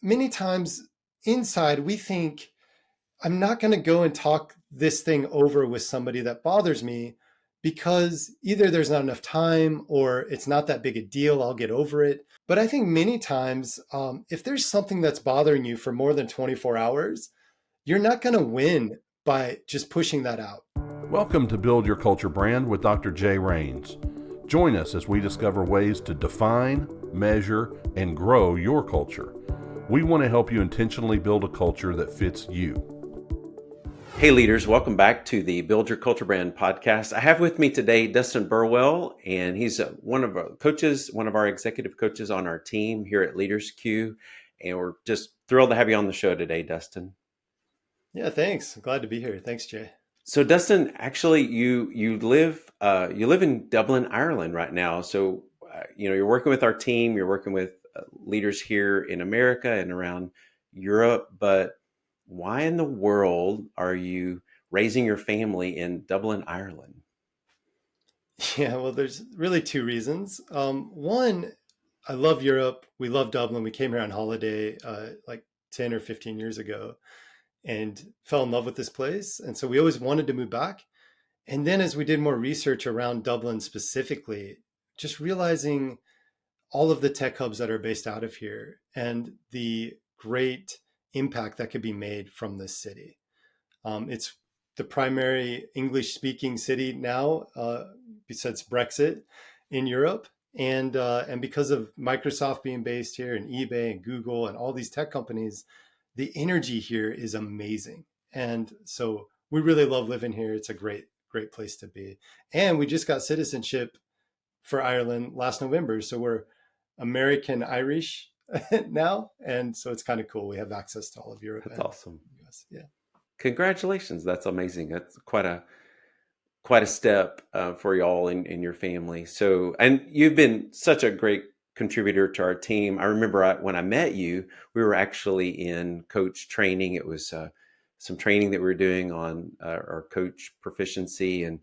many times inside we think, I'm not going to go and talk this thing over with somebody that bothers me because either there's not enough time or it's not that big a deal. I'll get over it. But I think many times, if there's something that's bothering you for more than 24 hours, you're not going to win by just pushing that out. Welcome to Build Your Culture Brand with Dr. Jay Rains. Join us as we discover ways to define, measure, and grow your culture. We want to help you intentionally build a culture that fits you. Hey leaders, welcome back to the Build Your Culture Brand podcast. I have with me today Dustyn Burwell, and he's one of our coaches, one of our executive coaches on our team here at LeadersQ, and we're just thrilled to have you on the show today, Dustyn. Yeah, thanks. Glad to be here. Thanks, Jay. So Dustyn, actually, you live in Dublin, Ireland right now. So you're working with our team. You're working with leaders here in America and around Europe, but why in the world are you raising your family in Dublin, Ireland? Yeah, well, there's really two reasons. One, I love Europe. We love Dublin. We came here on holiday like 10 or 15 years ago and fell in love with this place. And so we always wanted to move back. And then as we did more research around Dublin specifically, just realizing all of the tech hubs that are based out of here and the great impact that could be made from this city. It's the primary English-speaking city now, besides Brexit, in Europe, and because of Microsoft being based here, and eBay, and Google, and all these tech companies, the energy here is amazing, and so we really love living here. It's a great place to be, and we just got citizenship for Ireland last November, so we're American Irish now, and so it's kind of cool. We have access to all of Europe. That's awesome. US. Yeah, congratulations. That's amazing. That's quite a step for y'all in your family. So, and you've been such a great contributor to our team. I remember when I met you, we were actually in coach training. It was some training that we were doing on our coach proficiency, and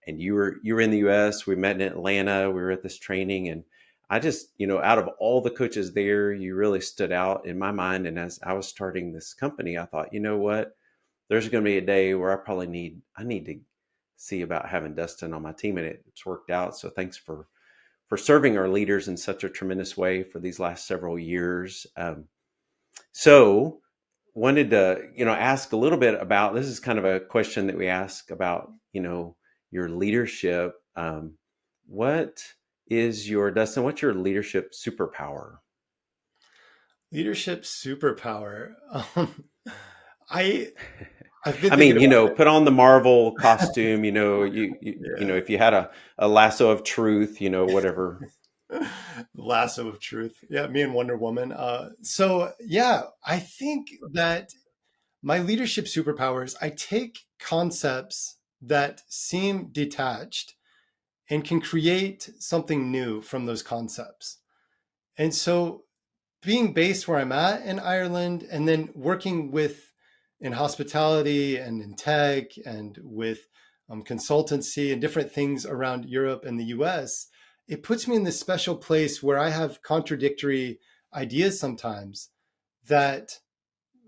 you were in the US. We met in Atlanta. We were at this training, and I just, out of all the coaches there, you really stood out in my mind. And as I was starting this company, I thought, you know what, there's going to be a day where I need to see about having Dustyn on my team, and it's worked out. So thanks for serving our leaders in such a tremendous way for these last several years. So wanted to, ask a little bit about, this is kind of a question that we ask about, your leadership. Dustyn, what's your leadership superpower? Leadership superpower. Put on the Marvel costume, if you had a lasso of truth, whatever. Lasso of truth. Yeah, me and Wonder Woman. I think that my leadership superpowers, I take concepts that seem detached and can create something new from those concepts. And so being based where I'm at in Ireland, and then working in hospitality and in tech and with consultancy and different things around Europe and the US, it puts me in this special place where I have contradictory ideas sometimes that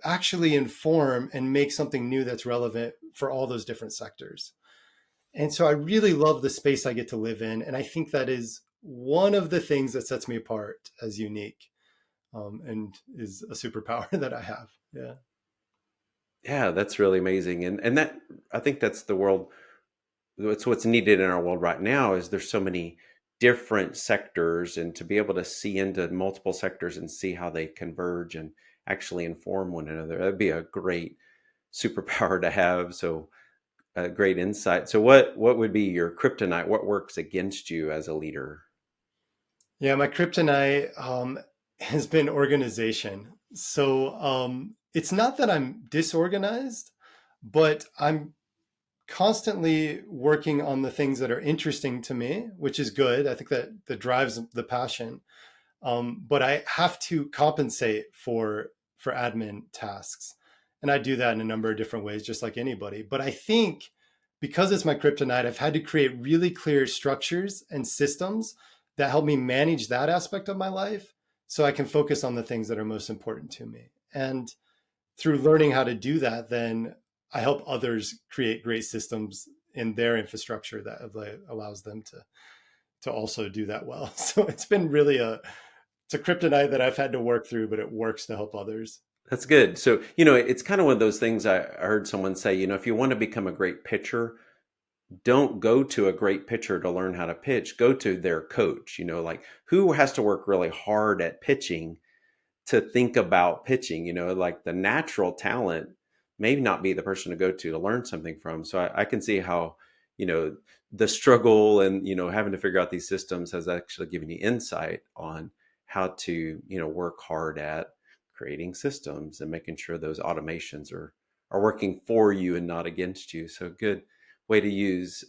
actually inform and make something new that's relevant for all those different sectors. And so I really love the space I get to live in. And I think that is one of the things that sets me apart as unique, and is a superpower that I have. Yeah. Yeah, that's really amazing. And that, I think that's the world. It's what's needed in our world right now, is there's so many different sectors, and to be able to see into multiple sectors and see how they converge and actually inform one another, that'd be a great superpower to have. So great insight. So what would be your kryptonite? What works against you as a leader? Yeah, my kryptonite has been organization. So it's not that I'm disorganized, but I'm constantly working on the things that are interesting to me, which is good. I think that drives the passion. But I have to compensate for admin tasks. And I do that in a number of different ways, just like anybody. But I think because it's my kryptonite, I've had to create really clear structures and systems that help me manage that aspect of my life, so I can focus on the things that are most important to me. And through learning how to do that, then I help others create great systems in their infrastructure that allows them to also do that well. So it's been really it's a kryptonite that I've had to work through, but it works to help others. That's good. So, it's kind of one of those things I heard someone say, if you want to become a great pitcher, don't go to a great pitcher to learn how to pitch. Go to their coach, like who has to work really hard at pitching to think about pitching, like the natural talent may not be the person to go to learn something from. So I can see how, the struggle and, having to figure out these systems has actually given you insight on how to, work hard at creating systems and making sure those automations are working for you and not against you. So good way to use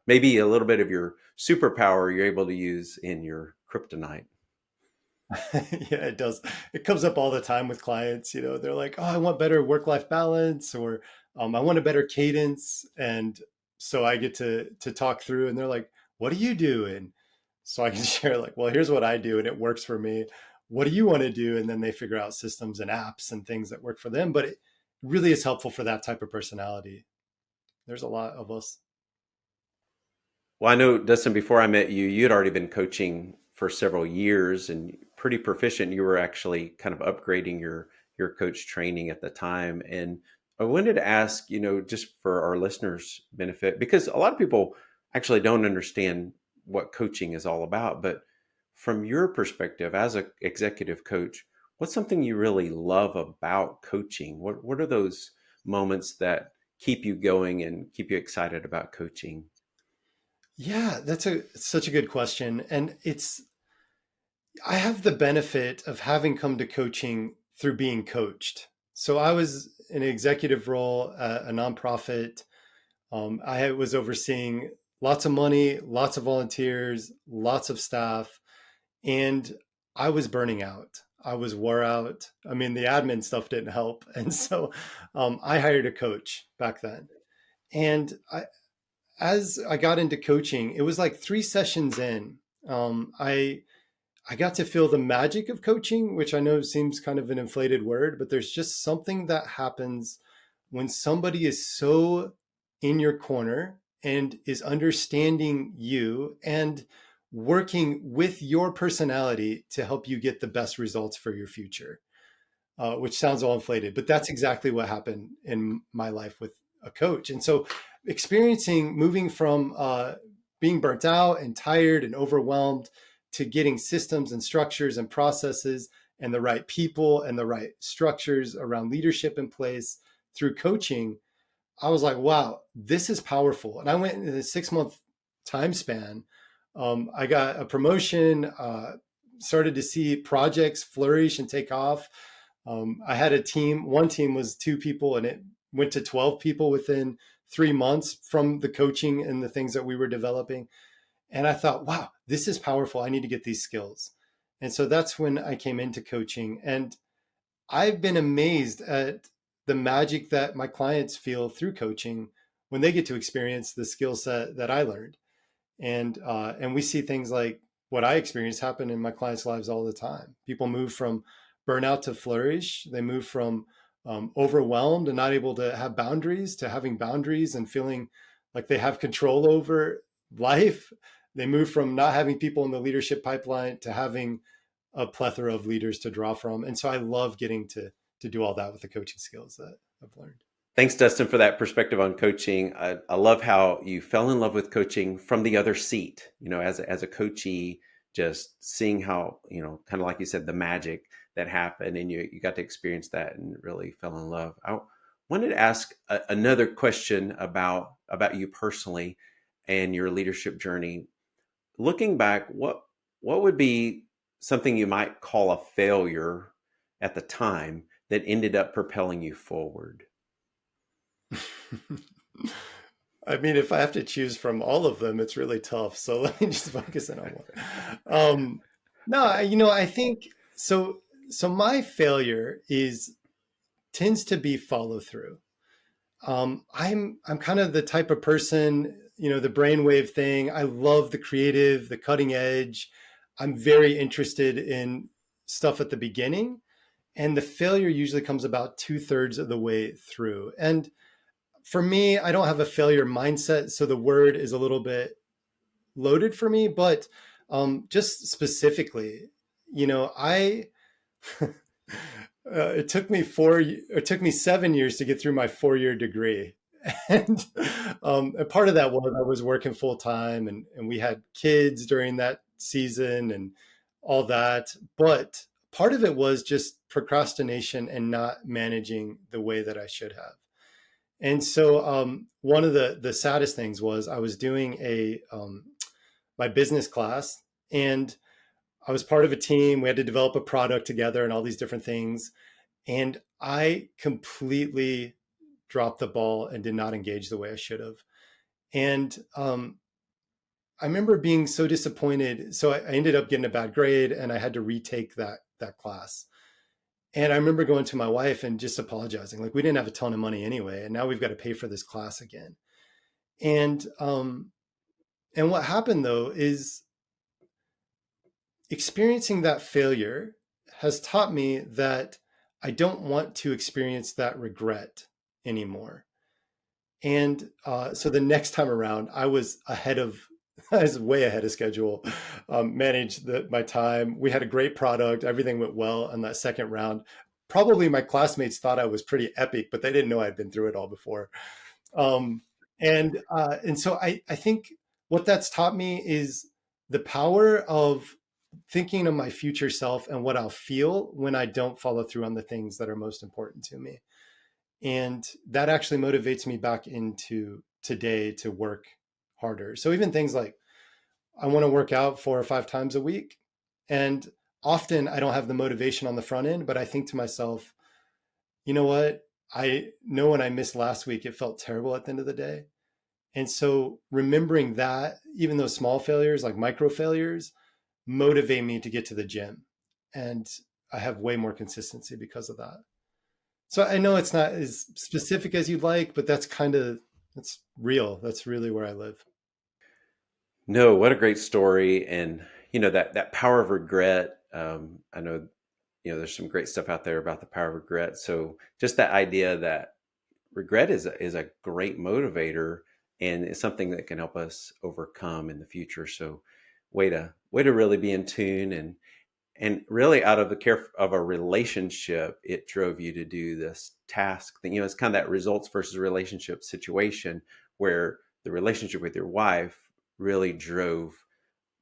maybe a little bit of your superpower you're able to use in your kryptonite. Yeah, it does. It comes up all the time with clients. They're like, "Oh, I want better work-life balance," or "I want a better cadence." And so I get to talk through, and they're like, "What do you do?" And so I can share like, "Well, here's what I do, and it works for me. What do you want to do?" And then they figure out systems and apps and things that work for them. But it really is helpful for that type of personality. There's a lot of us. Well, I know, Dustin, before I met you, you'd already been coaching for several years and pretty proficient. You were actually kind of upgrading your coach training at the time. And I wanted to ask, just for our listeners' benefit, because a lot of people actually don't understand what coaching is all about. But from your perspective as an executive coach, what's something you really love about coaching? What are those moments that keep you going and keep you excited about coaching? Yeah, that's such a good question. And I have the benefit of having come to coaching through being coached. So I was in an executive role at a nonprofit. I was overseeing lots of money, lots of volunteers, lots of staff, and I was burning out. I was wore out. I mean, the admin stuff didn't help. And so I hired a coach back then. And as I got into coaching, it was like 3 sessions in. I got to feel the magic of coaching, which I know seems kind of an inflated word, but there's just something that happens when somebody is so in your corner and is understanding you and working with your personality to help you get the best results for your future, which sounds all inflated, but that's exactly what happened in my life with a coach. And so experiencing moving from being burnt out and tired and overwhelmed to getting systems and structures and processes and the right people and the right structures around leadership in place through coaching, I was like, wow, this is powerful. And I went in a 6-month time span. I got a promotion, started to see projects flourish and take off. I had a team. One team was 2 people, and it went to 12 people within 3 months from the coaching and the things that we were developing. And I thought, wow, this is powerful. I need to get these skills. And so that's when I came into coaching. And I've been amazed at the magic that my clients feel through coaching when they get to experience the skill set that I learned. And we see things like what I experience happen in my clients' lives all the time. People move from burnout to flourish. They move from overwhelmed and not able to have boundaries to having boundaries and feeling like they have control over life. They move from not having people in the leadership pipeline to having a plethora of leaders to draw from. And so I love getting to do all that with the coaching skills that I've learned. Thanks, Dustin, for that perspective on coaching. I love how you fell in love with coaching from the other seat, as a coachee, just seeing how, kind of like you said, the magic that happened and you got to experience that and really fell in love. I wanted to ask another question about you personally and your leadership journey. Looking back, what would be something you might call a failure at the time that ended up propelling you forward? I mean, if I have to choose from all of them, it's really tough. So let me just focus in on one. No, I think so. So my failure tends to be follow through. I'm kind of the type of person, the brainwave thing. I love the creative, the cutting edge. I'm very interested in stuff at the beginning, and the failure usually comes about 2/3 of the way through. And for me, I don't have a failure mindset, so the word is a little bit loaded for me. But just specifically, I it took me 7 years to get through my 4-year degree. And a part of that was I was working full time, and we had kids during that season and all that. But part of it was just procrastination and not managing the way that I should have. And so one of the saddest things was I was doing a my business class, and I was part of a team. We had to develop a product together and all these different things. And I completely dropped the ball and did not engage the way I should have. And I remember being so disappointed. So I ended up getting a bad grade, and I had to retake that class. And I remember going to my wife and just apologizing, like we didn't have a ton of money anyway, and now we've got to pay for this class again. And what happened though is experiencing that failure has taught me that I don't want to experience that regret anymore. And so the next time around, I was I was way ahead of schedule, managed my time. We had a great product. Everything went well in that second round. Probably my classmates thought I was pretty epic, but they didn't know I'd been through it all before. Um, and so I think what that's taught me is the power of thinking of my future self and what I'll feel when I don't follow through on the things that are most important to me. And that actually motivates me back into today to work harder. So even things like I want to work out 4 or 5 times a week. And often I don't have the motivation on the front end, but I think to myself, you know what? I know when I missed last week, it felt terrible at the end of the day. And so remembering that, even those small failures, like micro failures, motivate me to get to the gym. And I have way more consistency because of that. So I know it's not as specific as you'd like, but that's real. That's really where I live. No, what a great story. And that power of regret. I know there's some great stuff out there about the power of regret. So just that idea that regret is a great motivator, and it's something that can help us overcome in the future. So way to really be in tune, and really out of the care of a relationship, it drove you to do this task thing. It's kind of that results versus relationship situation where the relationship with your wife really drove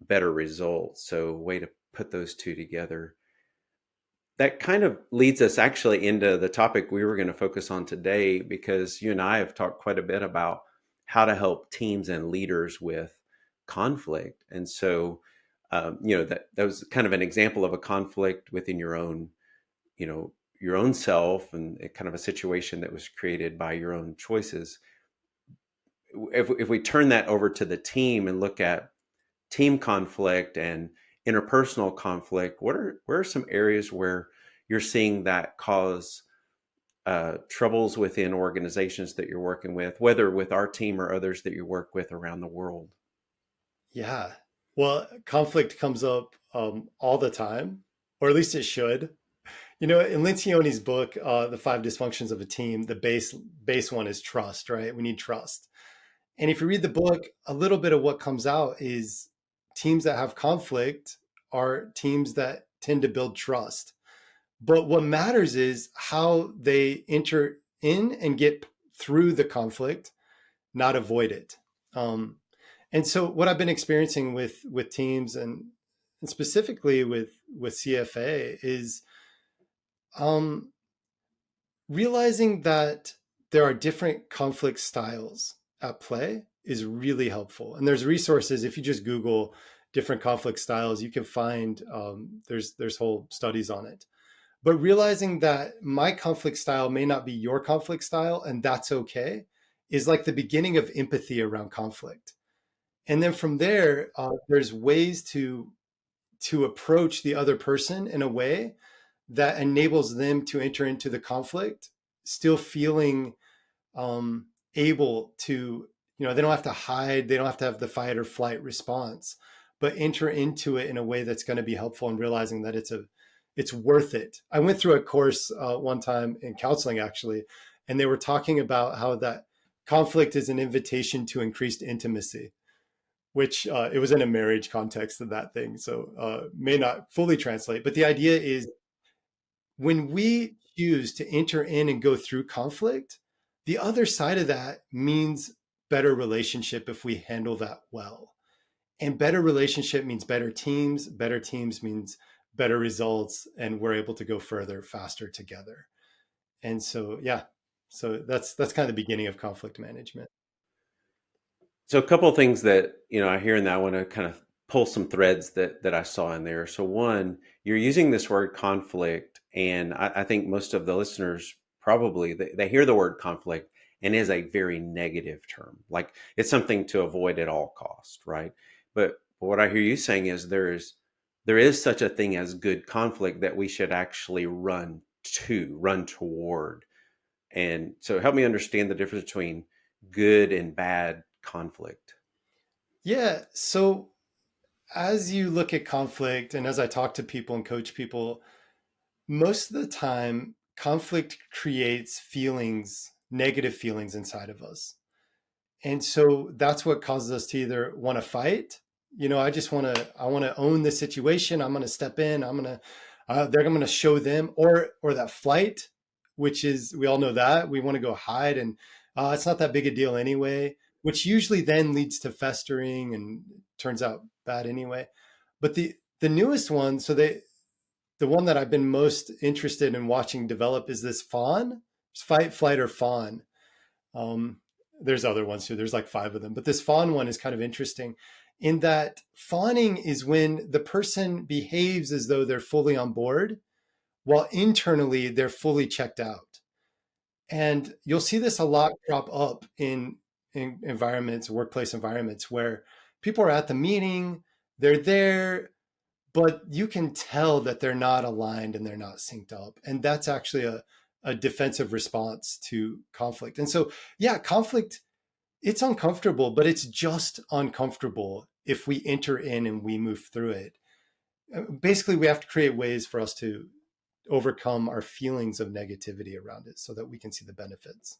better results. So way to put those two together. That kind of leads us actually into the topic we were going to focus on today, because you and I have talked quite a bit about how to help teams and leaders with conflict. And so, that was kind of an example of a conflict within your own self, and kind of a situation that was created by your own choices. If we turn that over to the team and look at team conflict and interpersonal conflict, where are some areas where you're seeing that cause troubles within organizations that you're working with, whether with our team or others that you work with around the world? Yeah. Well, conflict comes up all the time, or at least it should. In Lencioni's book, The Five Dysfunctions of a Team, the base one is trust, right? We need trust. And if you read the book, a little bit of what comes out is teams that have conflict are teams that tend to build trust. But what matters is how they enter in and get through the conflict, not avoid it. And so what I've been experiencing with teams and specifically with CFA is realizing that there are different conflict styles at play is really helpful. And there's resources. If you just Google different conflict styles, you can find there's whole studies on it. But realizing that my conflict style may not be your conflict style, and that's okay, is like the beginning of empathy around conflict. And then from there, there's ways to approach the other person in a way that enables them to enter into the conflict, still feeling able to, they don't have to hide, they don't have to have the fight or flight response, but enter into it in a way that's going to be helpful, and realizing that it's worth it. I went through a course one time in counseling, actually, and they were talking about how that conflict is an invitation to increased intimacy, which it was in a marriage context of that thing. So may not fully translate. But the idea is when we choose to enter in and go through conflict, the other side of that means better relationship if we handle that well. And better relationship means better teams. Better teams means better results, and we're able to go further, faster together. And so, yeah, so that's kind of the beginning of conflict management. So a couple of things that, I hear in that, I want to kind of pull some threads that I saw in there. So one, you're using this word conflict, and I think most of the listeners probably they hear the word conflict and is a very negative term. Like it's something to avoid at all cost, right? But what I hear you saying is there is such a thing as good conflict that we should actually run toward. And so help me understand the difference between good and bad conflict. Yeah. So as you look at conflict and as I talk to people and coach people, most of the time, conflict creates feelings, negative feelings inside of us. And so that's what causes us to either want to fight. I want to own the situation. I'm going to step in. I'm going to show them, or that flight, which is, we all know that we want to go hide and it's not that big a deal anyway, which usually then leads to festering and turns out bad anyway. But the newest one, the one that I've been most interested in watching develop is this fawn, fight, flight, or fawn. Um, there's other ones too. There's like 5 of them, but this fawn one is kind of interesting in that fawning is when the person behaves as though they're fully on board, while internally they're fully checked out. And you'll see this a lot crop up in environments, workplace environments, where people are at the meeting, they're there, but you can tell that they're not aligned and they're not synced up. And that's actually a defensive response to conflict. And so, yeah, conflict, it's uncomfortable, but it's just uncomfortable if we enter in and we move through it. Basically, we have to create ways for us to overcome our feelings of negativity around it so that we can see the benefits.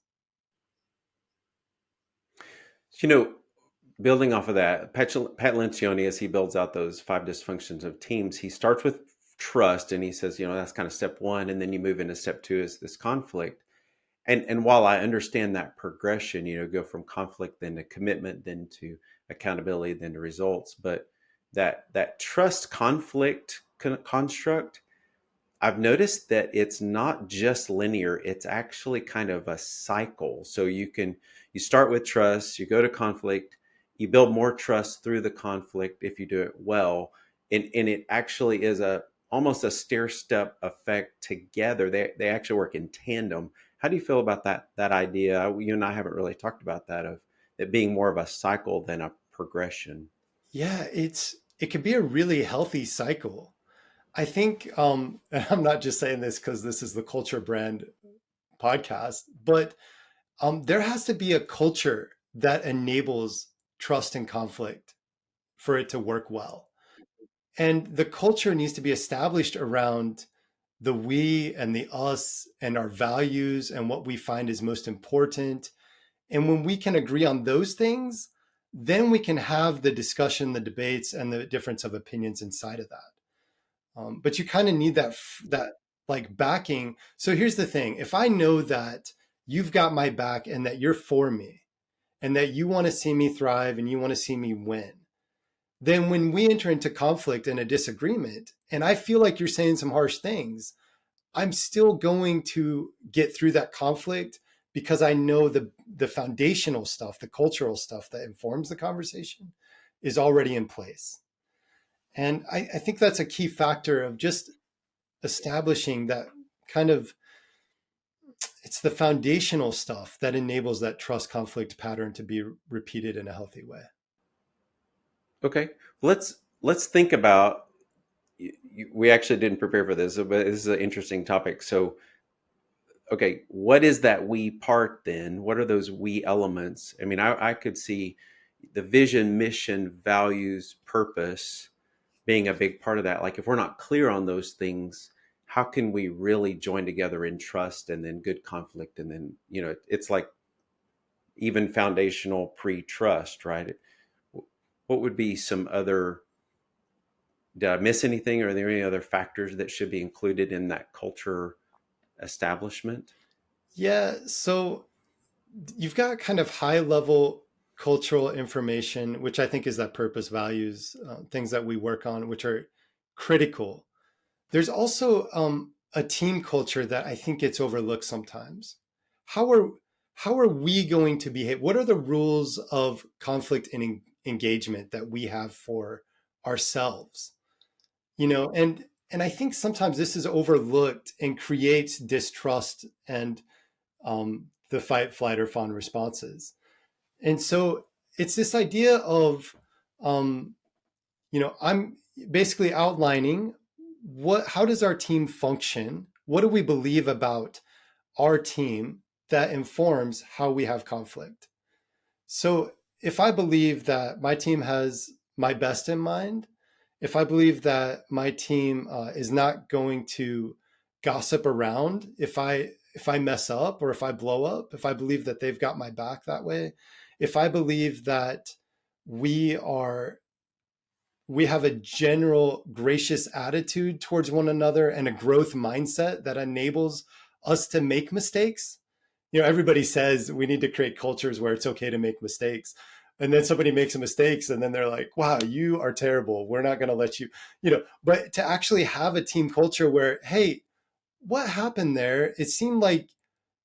You know, Building off of that, Pat Lencioni, as he builds out those 5 dysfunctions of teams, he starts with trust and he says, that's kind of step one. And then you move into step two is this conflict. And while I understand that progression, go from conflict, then to commitment, then to accountability, then to results. But that trust conflict construct, I've noticed that it's not just linear, it's actually kind of a cycle. So you start with trust, you go to conflict, you build more trust through the conflict if you do it well. And it actually is almost a stair step effect together. They actually work in tandem. How do you feel about that idea? You and I haven't really talked about that, of it being more of a cycle than a progression. Yeah, it can be a really healthy cycle. I think, and I'm not just saying this because this is the Culture Brand podcast, but there has to be a culture that enables trust and conflict for it to work well. And the culture needs to be established around the we and the us and our values and what we find is most important. And when we can agree on those things, then we can have the discussion, the debates, and the difference of opinions inside of that. But you kind of need that like backing. So here's the thing: if I know that you've got my back and that you're for me, and that you want to see me thrive and you want to see me win, then when we enter into conflict and a disagreement, and I feel like you're saying some harsh things, I'm still going to get through that conflict because I know the foundational stuff, the cultural stuff that informs the conversation is already in place. And I think that's a key factor of just establishing that kind of, it's the foundational stuff that enables that trust conflict pattern to be repeated in a healthy way. Okay, let's think about. We actually didn't prepare for this, but this is an interesting topic. So, okay, what is that we part then? What are those we elements? I mean, I could see the vision, mission, values, purpose being a big part of that. Like if we're not clear on those things, how can we really join together in trust and then good conflict? And then, it's like even foundational pre-trust, right? What would be some other, did I miss anything? Are there any other factors that should be included in that culture establishment? Yeah, so you've got kind of high level cultural information, which I think is that purpose, values, things that we work on, which are critical. There's also a team culture that I think gets overlooked sometimes. How are how are we going to behave? What are the rules of conflict and engagement that we have for ourselves? And I think sometimes this is overlooked and creates distrust and the fight, flight, or fawn responses. And so it's this idea of, um, I'm basically outlining how does our team function? What do we believe about our team that informs how we have conflict? So if I believe that my team has my best in mind, if I believe that my team is not going to gossip around if I mess up or if I blow up, if I believe that they've got my back that way, if I believe that we are we have a general gracious attitude towards one another and a growth mindset that enables us to make mistakes. Everybody says we need to create cultures where it's okay to make mistakes. And then somebody makes a mistakes and then they're like, wow, you are terrible. We're not going to let but to actually have a team culture where, hey, what happened there? It seemed like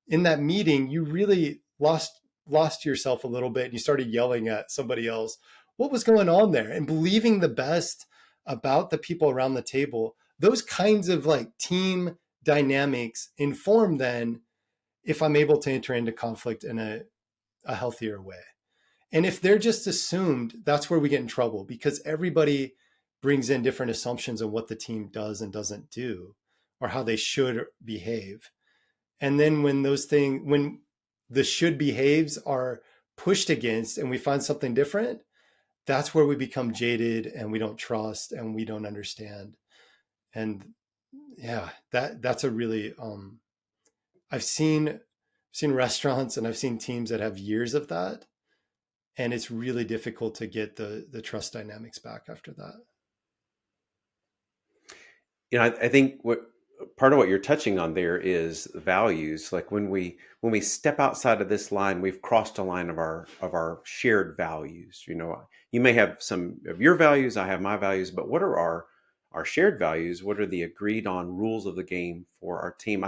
in that meeting, you really lost yourself a little bit and you started yelling at somebody else. What was going on there? And believing the best about the people around the table, those kinds of like team dynamics inform then if I'm able to enter into conflict in a healthier way. And if they're just assumed, that's where we get in trouble because everybody brings in different assumptions of what the team does and doesn't do or how they should behave. And then when the should behaves are pushed against and we find something different, that's where we become jaded and we don't trust and we don't understand. And yeah, that's a really I've seen restaurants and I've seen teams that have years of that, and it's really difficult to get the trust dynamics back after that. I think what part of what you're touching on there is values. Like when we step outside of this line, we've crossed a line of our shared values. You may have some of your values, I have my values, but what are our shared values? What are the agreed on rules of the game for our team?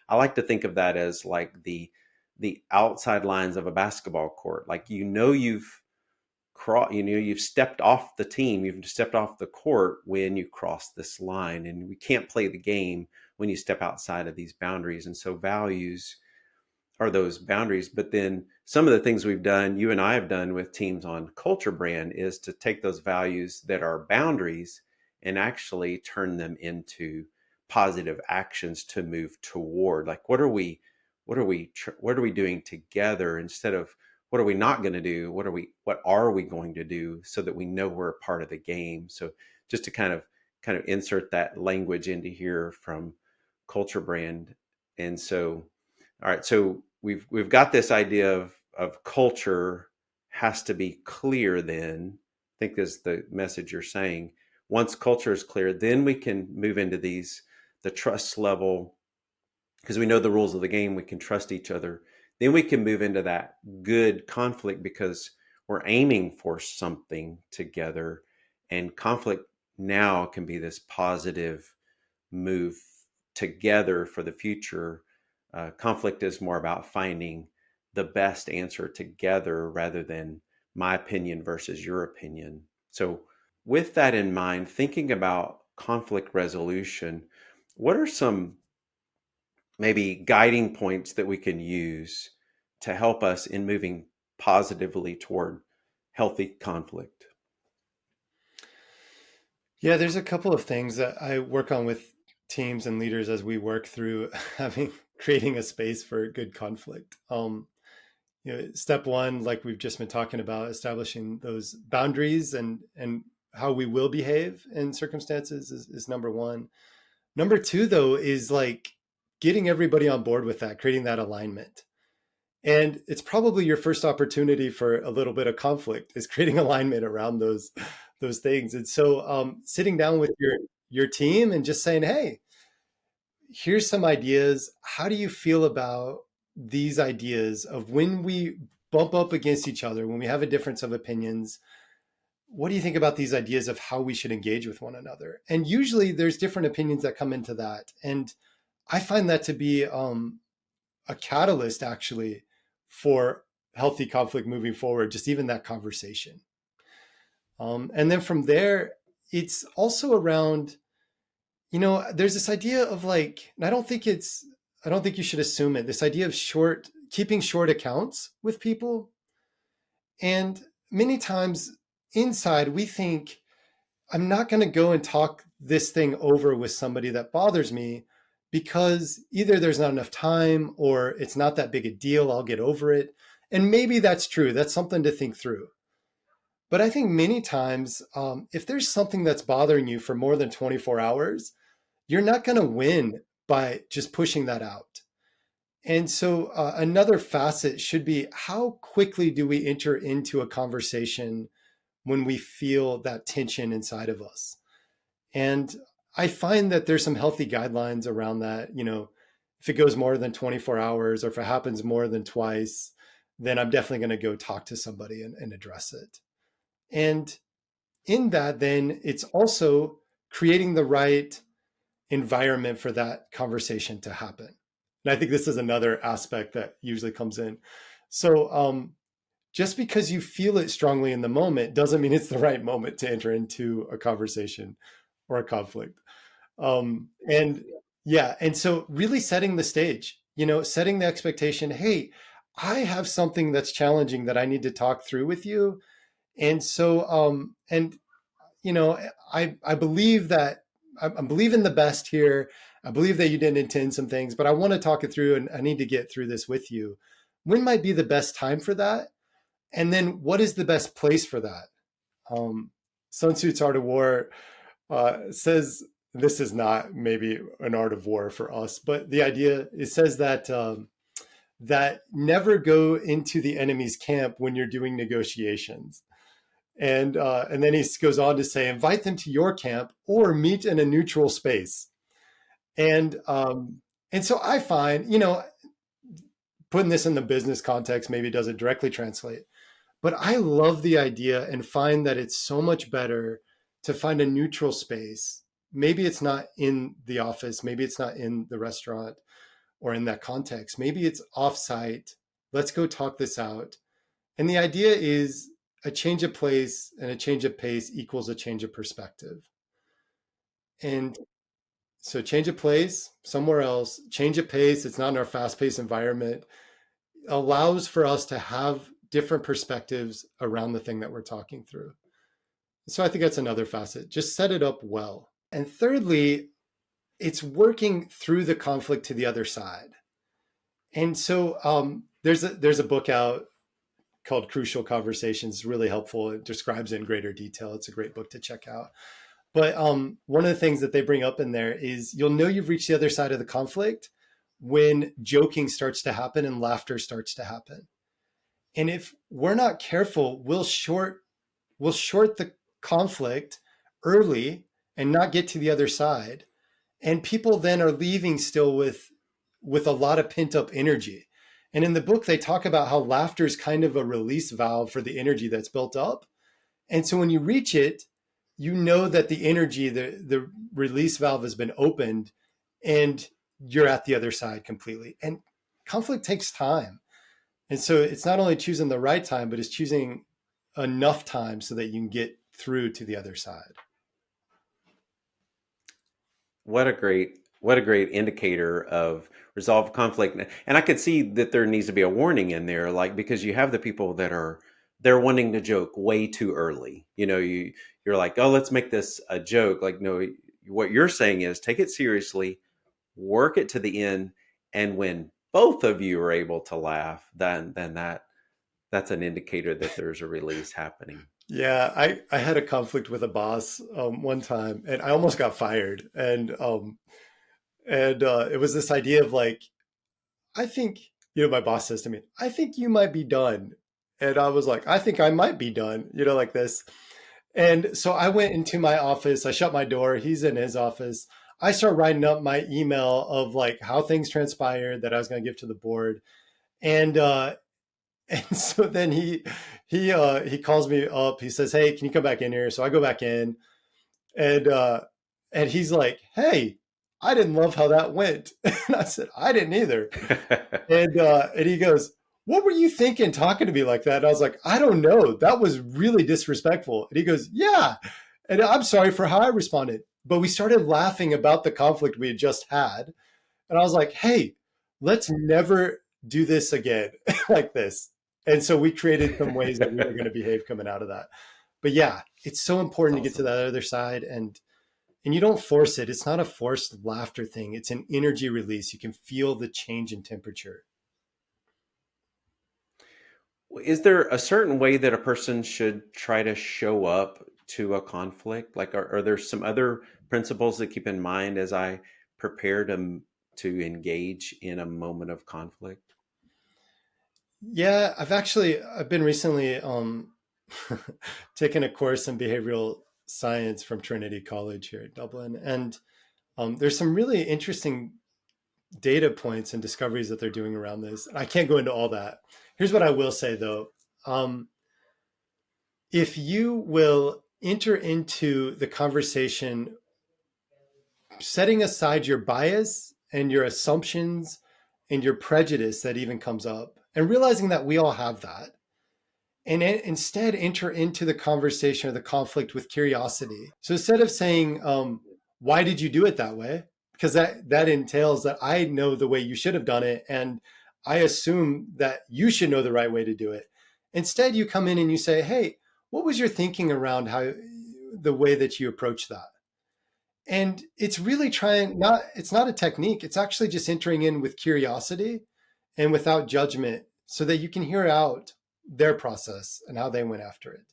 I like to think of that as like the outside lines of a basketball court. Like you've stepped off the team, you've stepped off the court when you cross this line, and we can't play the game when you step outside of these boundaries. And so values are those boundaries. But then some of the things we've done, you and I have done with teams on Culture Brand, is to take those values that are boundaries and actually turn them into positive actions to move toward. Like what are we doing together, instead of what are we not going to do? What are we going to do, so that we know we're a part of the game? So just to kind of insert that language into here from Culture Brand. And so, all right, so we've got this idea of culture has to be clear. Then I think this is the message you're saying. Once culture is clear, then we can move into the trust level, because we know the rules of the game, we can trust each other. Then we can move into that good conflict because we're aiming for something together. And conflict now can be this positive move together for the future. Conflict is more about finding the best answer together rather than my opinion versus your opinion. So, with that in mind, thinking about conflict resolution, what are some maybe guiding points that we can use to help us in moving positively toward healthy conflict? Yeah, there's a couple of things that I work on with teams and leaders as we work through creating a space for good conflict. Step one, like we've just been talking about, establishing those boundaries and how we will behave in circumstances is number one. Number two, though, is like getting everybody on board with that, creating that alignment. And it's probably your first opportunity for a little bit of conflict is creating alignment around those things. And so sitting down with your team and just saying, hey, here's some ideas. How do you feel about these ideas of when we bump up against each other, when we have a difference of opinions? What do you think about these ideas of how we should engage with one another? And usually there's different opinions that come into that. And I find that to be a catalyst actually for healthy conflict moving forward, just even that conversation. And then from there, it's also around, there's this idea of like, and I don't think you should assume it, this idea of keeping short accounts with people. And many times inside, we think, I'm not going to go and talk this thing over with somebody that bothers me because either there's not enough time or it's not that big a deal. I'll get over it. And maybe that's true. That's something to think through. But I think many times, if there's something that's bothering you for more than 24 hours, you're not going to win by just pushing that out. And so another facet should be how quickly do we enter into a conversation when we feel that tension inside of us? And I find that there's some healthy guidelines around that. If it goes more than 24 hours or if it happens more than twice, then I'm definitely going to go talk to somebody and address it. And in that, then it's also creating the right environment for that conversation to happen. And I think this is another aspect that usually comes in. So just because you feel it strongly in the moment doesn't mean it's the right moment to enter into a conversation or a conflict. And yeah, and so really setting the stage, setting the expectation, hey, I have something that's challenging that I need to talk through with you. And so, I believe that I'm believing the best here. I believe that you didn't intend some things, but I want to talk it through and I need to get through this with you. When might be the best time for that? And then what is the best place for that? Sun Tzu's Art of War says, this is not maybe an art of war for us, but the idea, it says that that never go into the enemy's camp when you're doing negotiations. And then he goes on to say, invite them to your camp or meet in a neutral space. And so I find, putting this in the business context maybe doesn't directly translate, but I love the idea and find that it's so much better to find a neutral space. Maybe it's not in the office, maybe it's not in the restaurant or in that context. Maybe it's offsite. Let's go talk this out. And the idea is a change of place and a change of pace equals a change of perspective. And so change of place, somewhere else, change of pace, it's not in our fast-paced environment, allows for us to have different perspectives around the thing that we're talking through. So I think that's another facet. Just set it up well. And thirdly, it's working through the conflict to the other side. And so there's a book out called Crucial Conversations. It's really helpful. It describes it in greater detail. It's a great book to check out. But one of the things that they bring up in there is you'll know you've reached the other side of the conflict when joking starts to happen and laughter starts to happen. And if we're not careful, we'll short the conflict early and not get to the other side. And people then are leaving still with a lot of pent up energy. And in the book, they talk about how laughter is kind of a release valve for the energy that's built up. And so when you reach it, you know that the energy, the release valve has been opened and you're at the other side completely. And conflict takes time. And so it's not only choosing the right time, but it's choosing enough time so that you can get through to the other side. What a great indicator of resolved conflict. And I could see that there needs to be a warning in there, like, because you have the people that they're wanting to joke way too early. You're like, oh, let's make this a joke. Like, no, what you're saying is take it seriously, work it to the end, and when both of you are able to laugh, then that's an indicator that there's a release happening. Yeah, I had a conflict with a boss one time, and I almost got fired. And it was this idea of like, I think, my boss says to me, I think you might be done. And I was like, I think I might be done, like this. And so I went into my office, I shut my door, he's in his office. I start writing up my email of like how things transpired that I was going to give to the board. And and so then he calls me up. He says, "Hey, can you come back in here?" So I go back in, and and he's like, "Hey, I didn't love how that went." And I said, "I didn't either." And he goes, "What were you thinking talking to me like that?" And I was like, "I don't know. That was really disrespectful." And he goes, "Yeah." And I'm sorry for how I responded. But we started laughing about the conflict we had just had. And I was like, "Hey, let's never do this again like this." And so we created some ways that we were going to behave coming out of that. But yeah, it's so That's important to get to awesome. that other side, and you don't force it. It's not a forced laughter thing. It's an energy release. You can feel the change in temperature. Is there a certain way that a person should try to show up to a conflict? Like, are there some other principles to keep in mind as I prepare to engage in a moment of conflict? Yeah, I've been recently taking a course in behavioral science from Trinity College here in Dublin, and there's some really interesting data points and discoveries that they're doing around this. I can't go into all that. Here's what I will say though. Um, if you will enter into the conversation setting aside your bias and your assumptions and your prejudice that even comes up, and realizing that we all have that, and instead enter into the conversation or the conflict with curiosity. So instead of saying, why did you do it that way? Because that entails that I know the way you should have done it, and I assume that you should know the right way to do it. Instead, you come in and you say, hey, what was your thinking around how the way that you approach that? And it's really trying not, it's not a technique. It's actually just entering in with curiosity and without judgment so that you can hear out their process and how they went after it.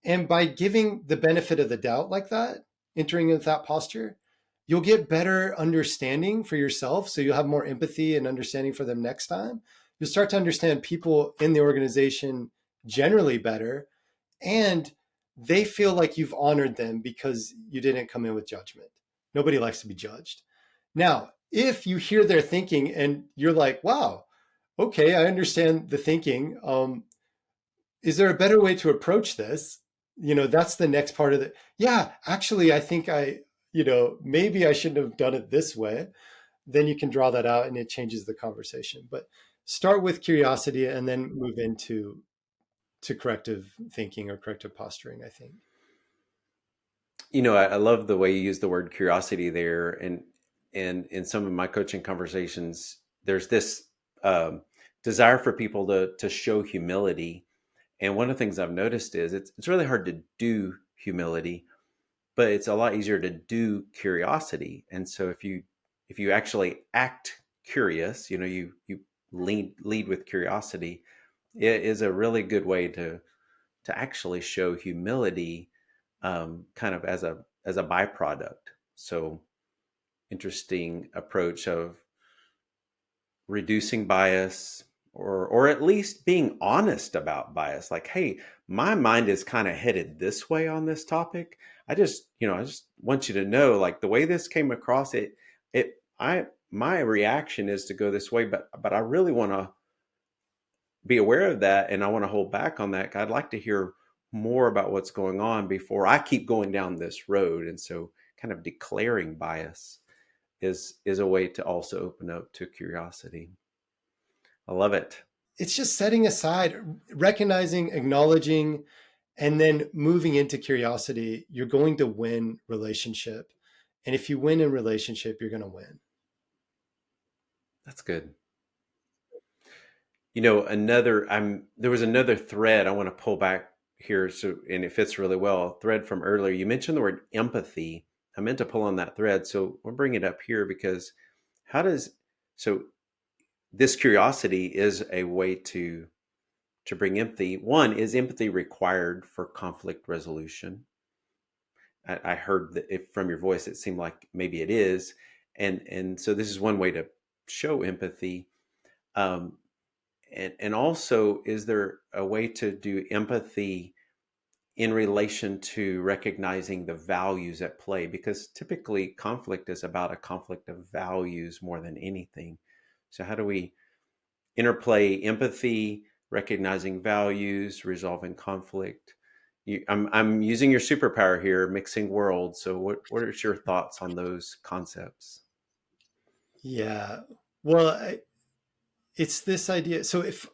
And by giving the benefit of the doubt like that, entering with that posture, you'll get better understanding for yourself. So you'll have more empathy and understanding for them next time. You'll start to understand people in the organization generally better. And they feel like you've honored them because you didn't come in with judgment. Nobody likes to be judged. Now, if you hear their thinking and you're like, wow, okay, I understand the thinking. Is there a better way to approach this? That's the next part of it. Yeah, actually, I think maybe I shouldn't have done it this way. Then you can draw that out and it changes the conversation. But start with curiosity and then move into to corrective thinking or corrective posturing, I think. I love the way you use the word curiosity there, and in some of my coaching conversations, there's this desire for people to show humility. And one of the things I've noticed is it's really hard to do humility, but it's a lot easier to do curiosity. And so if you actually act curious, you lead with curiosity, it is a really good way to actually show humility, kind of as a byproduct. So interesting approach of reducing bias, or at least being honest about bias. Like, hey, my mind is kind of headed this way on this topic. I just want you to know, like, the way this came across, my reaction is to go this way, but I really want to be aware of that, and I want to hold back on that. I'd like to hear more about what's going on before I keep going down this road. And so kind of declaring bias is a way to also open up to curiosity. I love it. It's just setting aside, recognizing, acknowledging, and then moving into curiosity. You're going to win relationship. And if you win in relationship, you're going to win. That's good. Another I'm there was another thread I want to pull back here, so and it fits really well. A thread from earlier. You mentioned the word empathy. I meant to pull on that thread, so we'll bring it up here because how does so this curiosity is a way to to bring empathy. One, is empathy required for conflict resolution? I heard that if from your voice, it seemed like maybe it is. And so this is one way to show empathy. Um, and also, is there a way to do empathy in relation to recognizing the values at play? Because typically conflict is about a conflict of values more than anything. So how do we interplay empathy, recognizing values, resolving conflict? I'm using your superpower here, mixing worlds. So what are your thoughts on those concepts? Yeah. Well, it's this idea. So if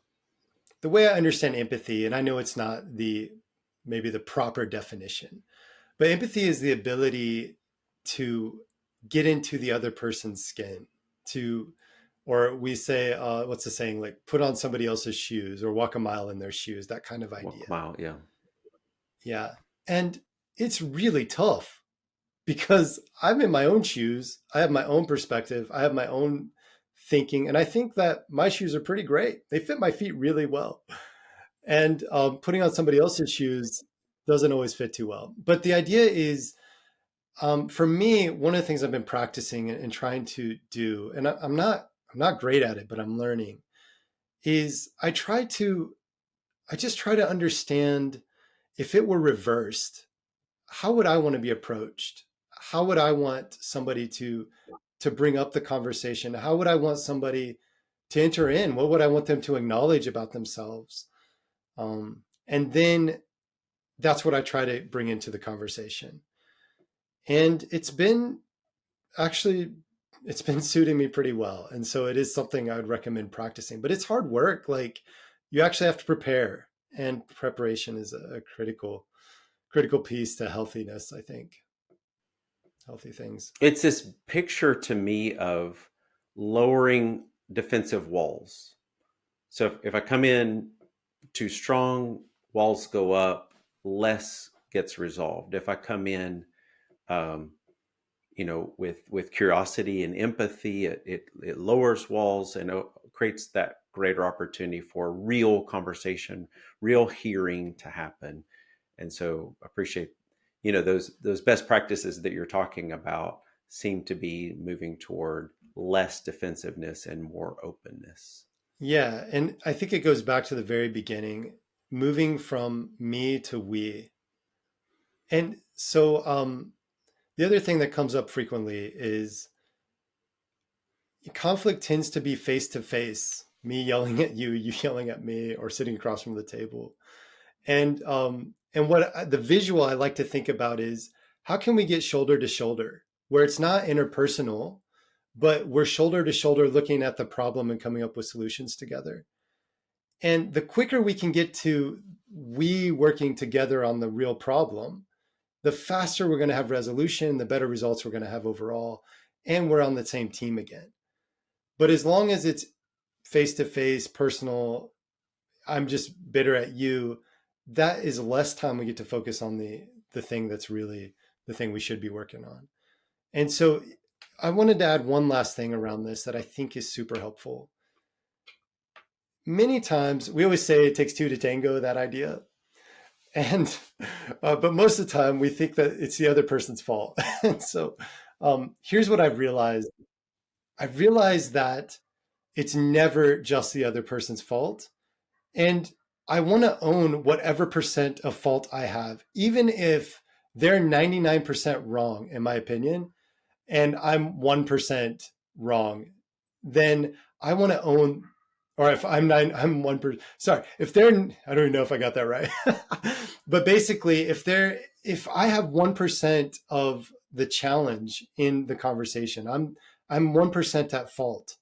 the way I understand empathy, and I know it's not the maybe the proper definition, but empathy is the ability to get into the other person's skin, to, or we say, what's the saying, like put on somebody else's shoes or walk a mile in their shoes, that kind of Walk idea. a mile, yeah. Yeah. And it's really tough because I'm in my own shoes. I have my own perspective. I have my own thinking. And I think that my shoes are pretty great. They fit my feet really well. And putting on somebody else's shoes doesn't always fit too well. But the idea is, for me, one of the things I've been practicing and trying to do, and I'm not great at it, but I'm learning, is I just try to understand if it were reversed, how would I want to be approached? How would I want somebody to bring up the conversation? How would I want somebody to enter in? What would I want them to acknowledge about themselves? And then that's what I try to bring into the conversation. And actually, it's been suiting me pretty well. And so it is something I would recommend practicing, but it's hard work. Like you actually have to prepare, and preparation is a critical piece to healthiness, I think. Healthy things. It's this picture to me of lowering defensive walls. So if I come in too strong, walls go up, less gets resolved. If I come in, um, with curiosity and empathy, it lowers walls and creates that greater opportunity for real conversation, real hearing to happen. And so appreciate, those best practices that you're talking about seem to be moving toward less defensiveness and more openness. Yeah. And I think it goes back to the very beginning, moving from me to we. And so the other thing that comes up frequently is conflict tends to be face to face, me yelling at you, you yelling at me, or sitting across from the table. And what the visual I like to think about is how can we get shoulder to shoulder where it's not interpersonal, but we're shoulder to shoulder looking at the problem and coming up with solutions together. And the quicker we can get to we working together on the real problem, the faster we're going to have resolution, the better results we're going to have overall, and we're on the same team again. But as long as it's face to face, personal, I'm just bitter at you, that is less time we get to focus on the thing that's really the thing we should be working on. And so I wanted to add one last thing around this that I think is super helpful. Many times we always say it takes two to tango, that idea. And but most of the time we think that it's the other person's fault. And so here's what I've realized that it's never just the other person's fault. And I want to own whatever percent of fault I have, even if they're 99% wrong, in my opinion, and I'm 1% wrong, then I want to own, or if I'm 1%, sorry, if they're, I don't even know if I got that right. But basically, if I have 1% of the challenge in the conversation, I'm 1% at fault.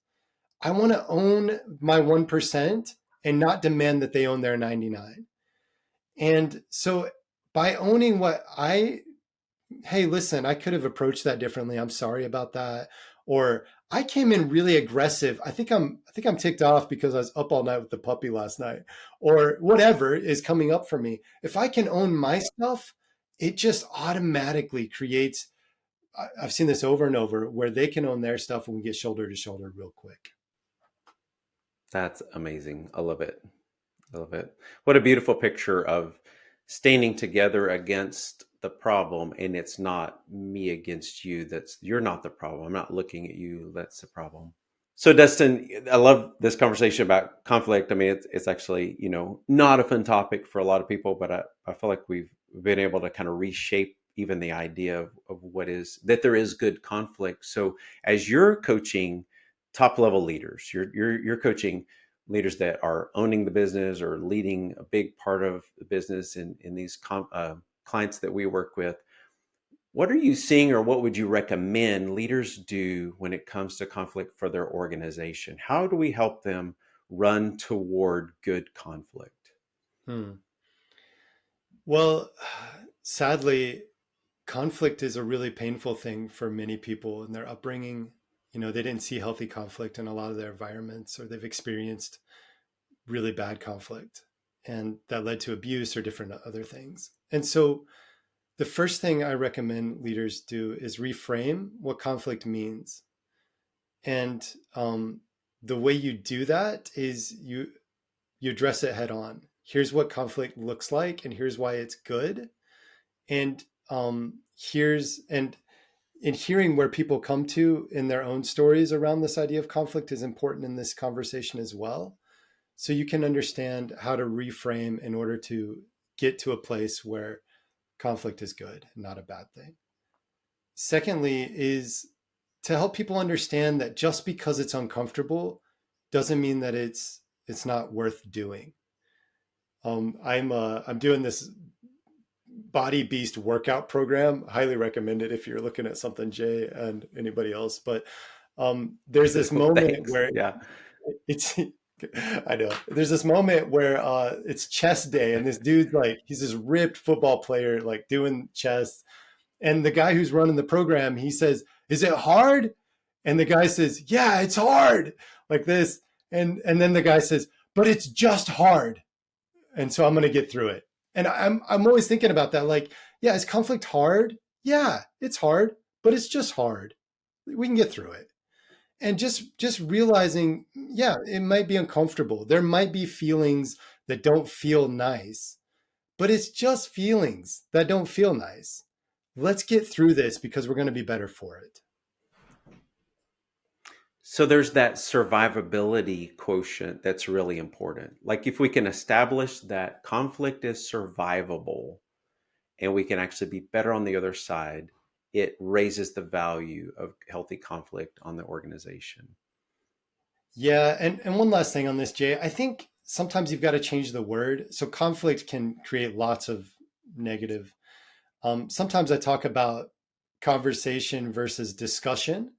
I want to own my 1% and not demand that they own their 99. And so by owning hey, listen, I could have approached that differently. I'm sorry about that. Or I came in really aggressive. I think I'm ticked off because I was up all night with the puppy last night, or whatever is coming up for me. If I can own my stuff, it just automatically creates, I've seen this over and over, where they can own their stuff and we get shoulder to shoulder real quick. That's amazing. I love it. I love it. What a beautiful picture of standing together against the problem. And it's not me against you. That's you're not the problem. I'm not looking at you. That's the problem. So Dustin, I love this conversation about conflict. I mean, it's actually, not a fun topic for a lot of people, but I feel like we've been able to kind of reshape even the idea of what is that there is good conflict. So as you're coaching top level leaders, you're coaching leaders that are owning the business or leading a big part of the business in these clients that we work with. What are you seeing, or what would you recommend leaders do when it comes to conflict for their organization? How do we help them run toward good conflict? Hmm. Well, sadly, conflict is a really painful thing for many people in their upbringing. They didn't see healthy conflict in a lot of their environments, or they've experienced really bad conflict, and that led to abuse or different other things. And so the first thing I recommend leaders do is reframe what conflict means. And the way you do that is you address it head on. Here's what conflict looks like, and here's why it's good. And here's and hearing where people come to in their own stories around this idea of conflict is important in this conversation as well. So you can understand how to reframe in order to get to a place where conflict is good and not a bad thing. Secondly, is to help people understand that just because it's uncomfortable doesn't mean that it's not worth doing. I'm doing this Body Beast workout program. Highly recommend it if you're looking at something, Jay, and anybody else. But there's this moment Thanks. where Yeah. it's I know there's this moment where it's chest day, and this dude's like he's this ripped football player like doing chest, and the guy who's running the program, he says, "Is it hard?" And the guy says, "Yeah, it's hard," like this, and then the guy says, "But it's just hard." And so I'm going to get through it. And I'm always thinking about that. Like, yeah, is conflict hard? Yeah, it's hard, but it's just hard. We can get through it. And just realizing, yeah, it might be uncomfortable. There might be feelings that don't feel nice, but it's just feelings that don't feel nice. Let's get through this because we're going to be better for it. So there's that survivability quotient that's really important. Like if we can establish that conflict is survivable and we can actually be better on the other side, it raises the value of healthy conflict on the organization. Yeah, and one last thing on this, Jay. I think sometimes you've got to change the word. So conflict can create lots of negative. Sometimes I talk about conversation versus discussion,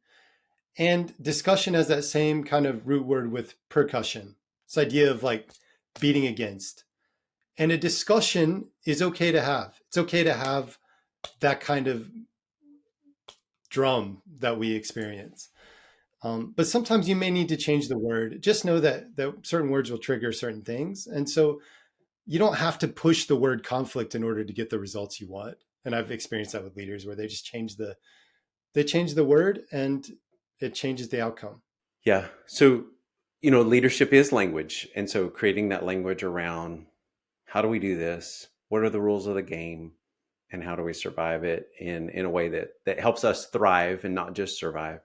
and discussion has that same kind of root word with percussion. This idea of like beating against. And a discussion is okay to have. It's okay to have that kind of drum that we experience. But sometimes you may need to change the word. Just know that certain words will trigger certain things. And so you don't have to push the word conflict in order to get the results you want. And I've experienced that with leaders where they just change the word and it changes the outcome. Yeah. So, leadership is language. And so creating that language around how do we do this? What are the rules of the game? And how do we survive it in a way that helps us thrive and not just survive?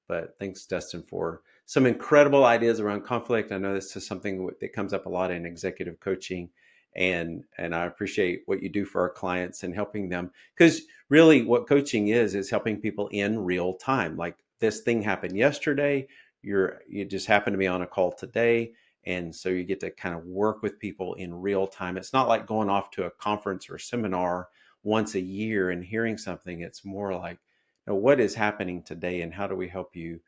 But thanks, Dustin, for some incredible ideas around conflict. I know this is something that comes up a lot in executive coaching, and I appreciate what you do for our clients and helping them, because really what coaching is helping people in real time. Like this thing happened yesterday, you just happen to be on a call today, and so you get to kind of work with people in real time. It's not like going off to a conference or seminar once a year and hearing something. It's more like, what is happening today and how do we help you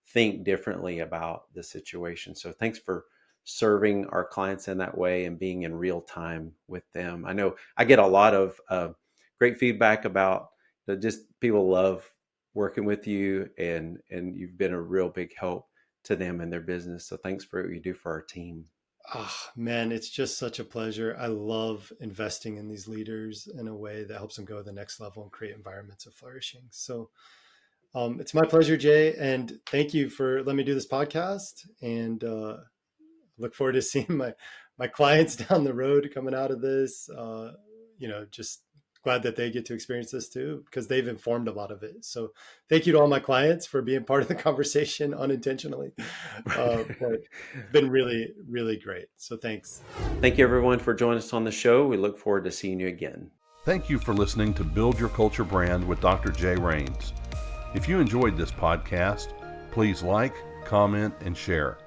think differently about the situation? So thanks for serving our clients in that way and being in real time with them. I know I get a lot of great feedback about just people love working with you, and you've been a real big help to them and their business. So thanks for what you do for our team. Oh, man, it's just such a pleasure. I love investing in these leaders in a way that helps them go to the next level and create environments of flourishing. So it's my pleasure, Jay. And thank you for letting me do this podcast. And look forward to seeing my my clients down the road coming out of this, just glad that they get to experience this too, because they've informed a lot of it. So thank you to all my clients for being part of the conversation unintentionally. But it's been really, really great. So thanks. Thank you, everyone, for joining us on the show. We look forward to seeing you again. Thank you for listening to Build Your Culture Brand with Dr. Jay Rains. If you enjoyed this podcast, please like, comment, and share.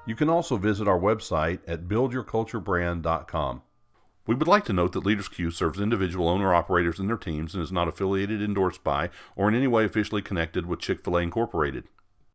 You can also visit our website at buildyourculturebrand.com. We would like to note that LeadersQ serves individual owner-operators and their teams and is not affiliated, endorsed by, or in any way officially connected with Chick-fil-A Incorporated.